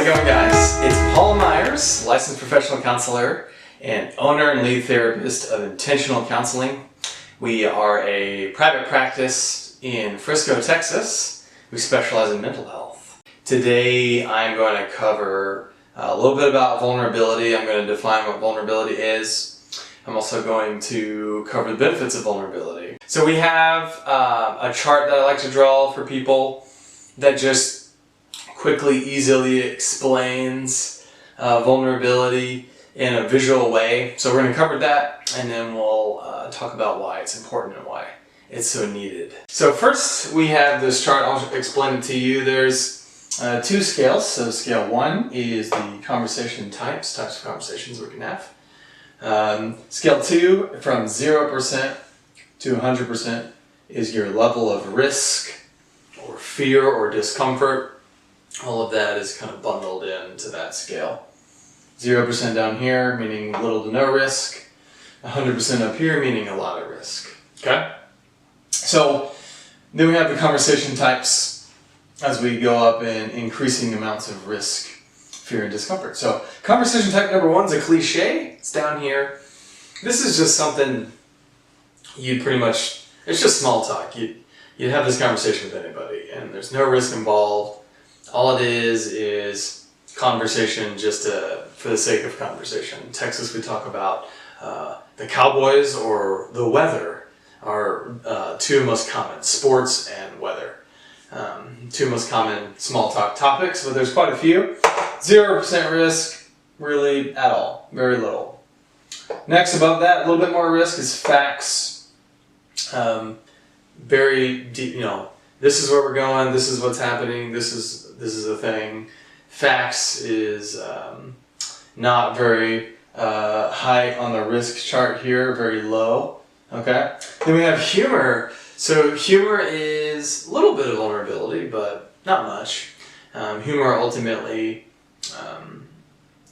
it going, guys? It's Paul Myers, licensed professional counselor and owner and lead therapist of Intentional Counseling. We are a private practice in Frisco, Texas. We specialize in mental health. Today I'm going to cover a little bit about vulnerability. I'm going to define what vulnerability is. I'm also going to cover the benefits of vulnerability. So we have a chart that I like to draw for people that just quickly, easily explains vulnerability in a visual way. So we're going to cover that, and then we'll talk about why it's important and why it's so needed. So first we have this chart. I'll explain it to you. There's two scales. So scale 1 is the conversation types of conversations we can have. Scale 2, from 0% to 100%, is your level of risk or fear or discomfort. All of that is kind of bundled into that scale. 0% down here, meaning little to no risk. 100% up here, meaning a lot of risk. Okay? So then we have the conversation types as we go up in increasing amounts of risk, fear, and discomfort. So conversation type number 1 is a cliche. It's down here. This is just something you'd pretty much, it's just small talk. You'd have this conversation with anybody, and there's no risk involved. All it is conversation just for the sake of conversation. In Texas, we talk about the Cowboys or the weather are two most common, sports and weather. Two most common small talk topics, but there's quite a few. 0% risk, really at all, very little. Next, above that, a little bit more risk is facts. Very deep, this is where we're going, this is what's happening, this is a thing. Facts is not very high on the risk chart here, very low. Okay. Then we have humor. So humor is a little bit of vulnerability, but not much. Humor ultimately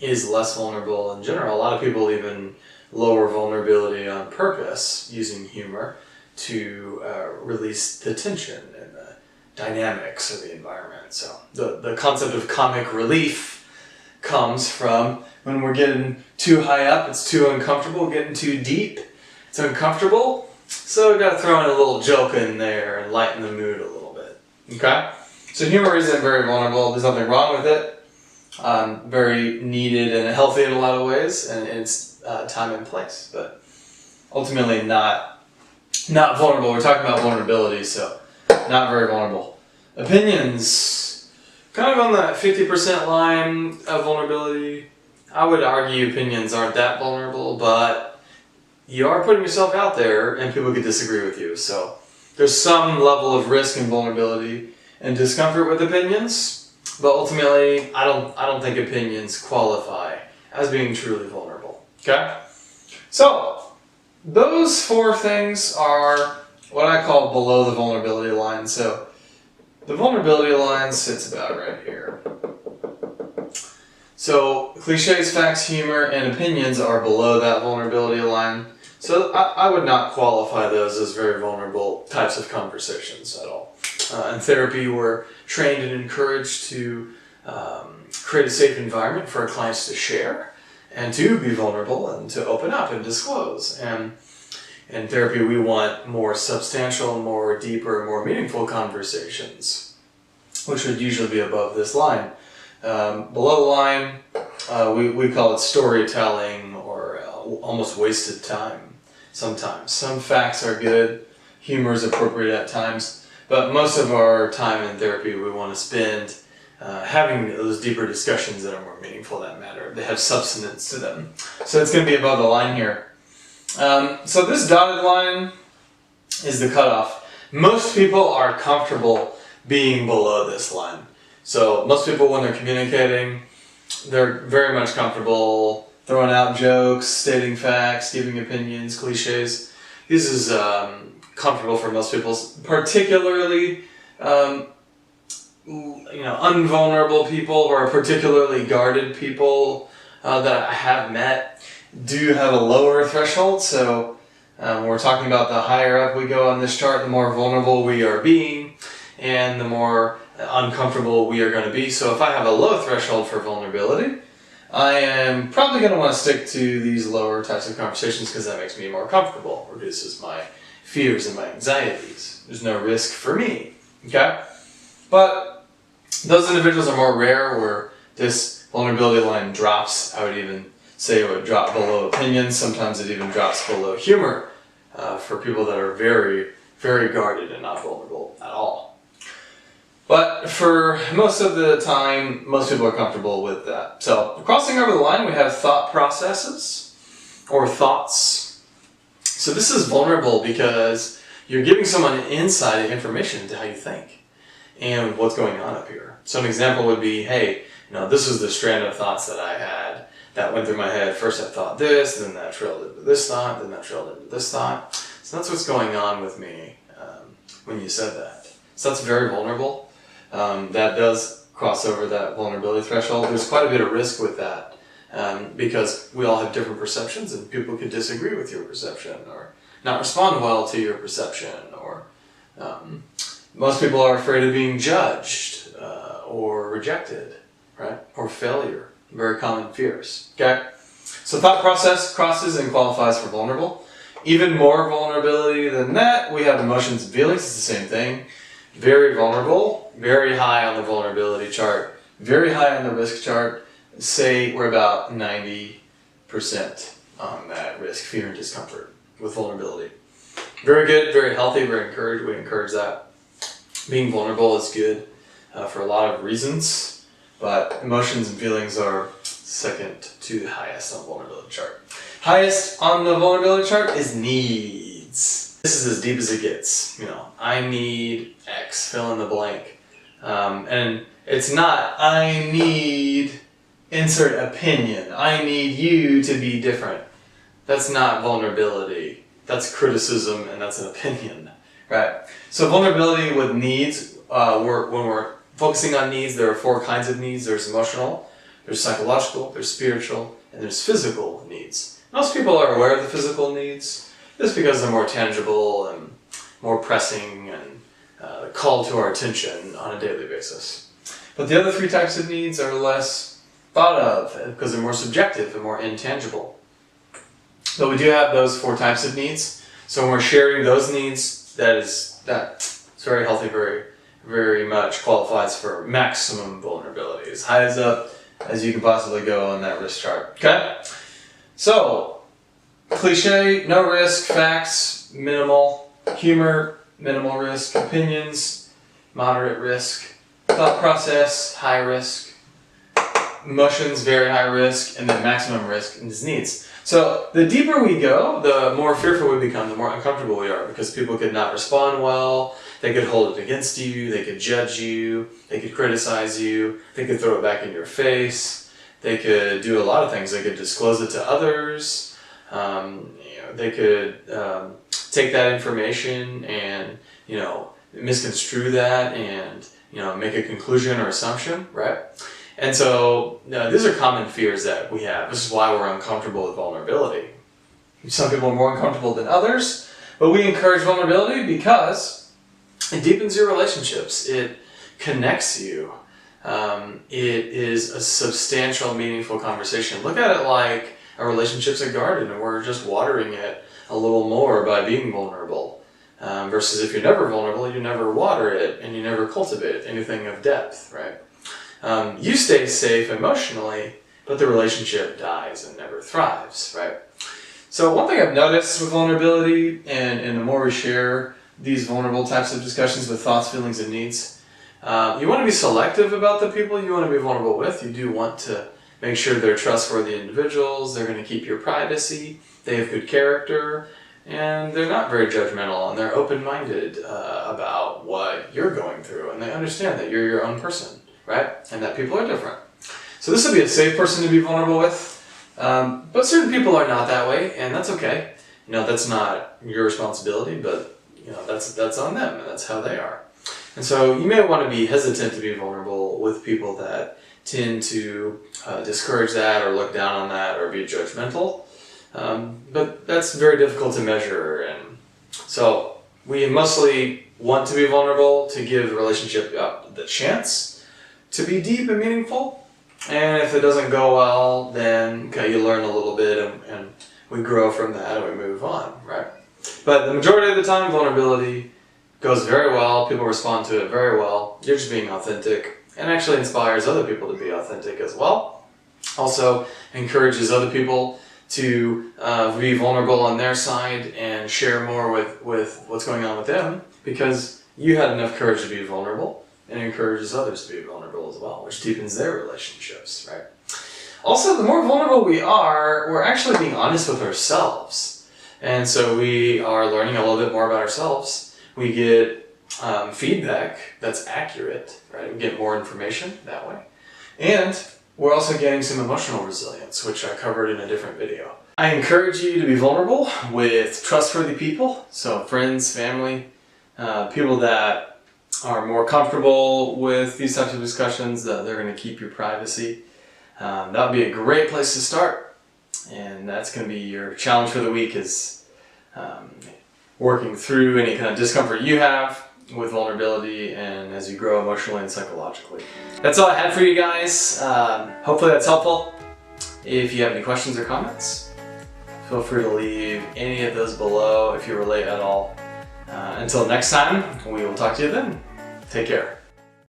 is less vulnerable in general. A lot of people even lower vulnerability on purpose using humor to release the tension and the dynamics of the environment. So the concept of comic relief comes from when we're getting too high up, it's too uncomfortable. Getting too deep, it's uncomfortable. So we've got to throw in a little joke in there and lighten the mood a little bit. Okay? So humor isn't very vulnerable. There's nothing wrong with it. Very needed and healthy in a lot of ways, and it's time and place, but ultimately not vulnerable. We're talking about vulnerability, so not very vulnerable. Opinions, kind of on that 50% line of vulnerability. I would argue opinions aren't that vulnerable, but you are putting yourself out there and people could disagree with you. So there's some level of risk and vulnerability and discomfort with opinions, but ultimately I don't think opinions qualify as being truly vulnerable. Okay? So those 4 things are what I call below the vulnerability line. So the vulnerability line sits about right here. So cliches, facts, humor, and opinions are below that vulnerability line. So I would not qualify those as very vulnerable types of conversations at all. In therapy, we're trained and encouraged to create a safe environment for our clients to share and to be vulnerable and to open up and disclose. And in therapy, we want more substantial, more deeper, more meaningful conversations, which would usually be above this line. Below the line, we call it storytelling or almost wasted time sometimes. Some facts are good, humor is appropriate at times, but most of our time in therapy we want to spend having those deeper discussions that are more meaningful, that matter. They have substance to them. So it's going to be above the line here. So this dotted line is the cutoff. Most people are comfortable being below this line. So most people, when they're communicating, they're very much comfortable throwing out jokes, stating facts, giving opinions, cliches. This is comfortable for most people, particularly unvulnerable people or particularly guarded people that I have met do have a lower threshold. So when we're talking about the higher up we go on this chart, the more vulnerable we are being, and the more uncomfortable we are going to be. So if I have a low threshold for vulnerability, I am probably going to want to stick to these lower types of conversations because that makes me more comfortable, reduces my fears and my anxieties. There's no risk for me, okay? But those individuals are more rare where this vulnerability line drops. I would even say it would drop below opinions. Sometimes it even drops below humor for people that are very, very guarded and not vulnerable at all. But for most of the time, most people are comfortable with that. So crossing over the line, we have thought processes or thoughts. So this is vulnerable because you're giving someone an inside information into how you think and what's going on up here. So an example would be, hey, this is the strand of thoughts that I had that went through my head. First I thought this, then that trailed into this thought, then that trailed into this thought. So that's what's going on with me when you said that. So that's very vulnerable. That does cross over that vulnerability threshold. There's quite a bit of risk with that. Because we all have different perceptions and people could disagree with your perception or not respond well to your perception, or most people are afraid of being judged or rejected, right? Or failure. Very common fears, okay? So thought process crosses and qualifies for vulnerable. Even more vulnerability than that, we have emotions and feelings. It's the same thing. Very vulnerable, very high on the vulnerability chart, very high on the risk chart. Say we're about 90% on that risk, fear, and discomfort with vulnerability. Very good, very healthy, very encouraged. We encourage that. Being vulnerable is good for a lot of reasons, but emotions and feelings are second to the highest on the vulnerability chart. Highest on the vulnerability chart is needs. This is as deep as it gets. I need X, fill in the blank. And it's not, I need insert opinion. I need you to be different. That's not vulnerability. That's criticism and that's an opinion, right? So vulnerability with needs, when we're focusing on needs, there are 4 kinds of needs. There's emotional, there's psychological, there's spiritual, and there's physical needs. Most people are aware of the physical needs just because they're more tangible and more pressing and call to our attention on a daily basis. But the other 3 types of needs are less thought of because they're more subjective and more intangible. But we do have those 4 types of needs. So when we're sharing those needs, that's very healthy, very, very much qualifies for maximum vulnerability. As high up as you can possibly go on that risk chart. Okay? So, cliche, no risk, facts, minimal, humor, minimal risk, opinions, moderate risk, thought process, high risk, emotions, very high risk, and then maximum risk is needs. So the deeper we go, the more fearful we become, the more uncomfortable we are, because people could not respond well, they could hold it against you, they could judge you, they could criticize you, they could throw it back in your face, they could do a lot of things. They could disclose it to others, they could take that information and misconstrue that and make a conclusion or assumption, right? And so these are common fears that we have. This is why we're uncomfortable with vulnerability. Some people are more uncomfortable than others, but we encourage vulnerability because it deepens your relationships. It connects you. It is a substantial, meaningful conversation. Look at it like a relationship's a garden and we're just watering it a little more by being vulnerable. Versus if you're never vulnerable, you never water it and you never cultivate anything of depth, right? You stay safe emotionally, but the relationship dies and never thrives, right? So one thing I've noticed with vulnerability, and the more we share these vulnerable types of discussions with thoughts, feelings, and needs, you want to be selective about the people you want to be vulnerable with. You do want to make sure they're trustworthy individuals, they're going to keep your privacy, they have good character, and they're not very judgmental, and they're open-minded about what you're going through, and they understand that you're your own person, right? And that people are different. So this would be a safe person to be vulnerable with, but certain people are not that way, and that's okay. That's not your responsibility, but that's on them, and that's how they are. And so you may want to be hesitant to be vulnerable with people that tend to discourage that or look down on that or be judgmental. But that's very difficult to measure, and so we mostly want to be vulnerable to give the relationship the chance to be deep and meaningful. And if it doesn't go well, then you learn a little bit and we grow from that and we move on, right? But the majority of the time, vulnerability goes very well. People respond to it very well. You're just being authentic, and actually inspires other people to be authentic as well. Also encourages other people to be vulnerable on their side and share more with what's going on with them, because you had enough courage to be vulnerable, and encourages others to be vulnerable as well, which deepens their relationships, right? Also, the more vulnerable we are, we're actually being honest with ourselves. And so we are learning a little bit more about ourselves. We get feedback that's accurate, right? We get more information that way. And we're also getting some emotional resilience, which I covered in a different video. I encourage you to be vulnerable with trustworthy people, so friends, family, people that are more comfortable with these types of discussions, that they're going to keep your privacy. That would be a great place to start, and that's going to be your challenge for the week, is working through any kind of discomfort you have with vulnerability and as you grow emotionally and psychologically. That's all I had for you guys. Hopefully that's helpful. If you have any questions or comments, feel free to leave any of those below if you relate at all. Until next time, we will talk to you then. Take care.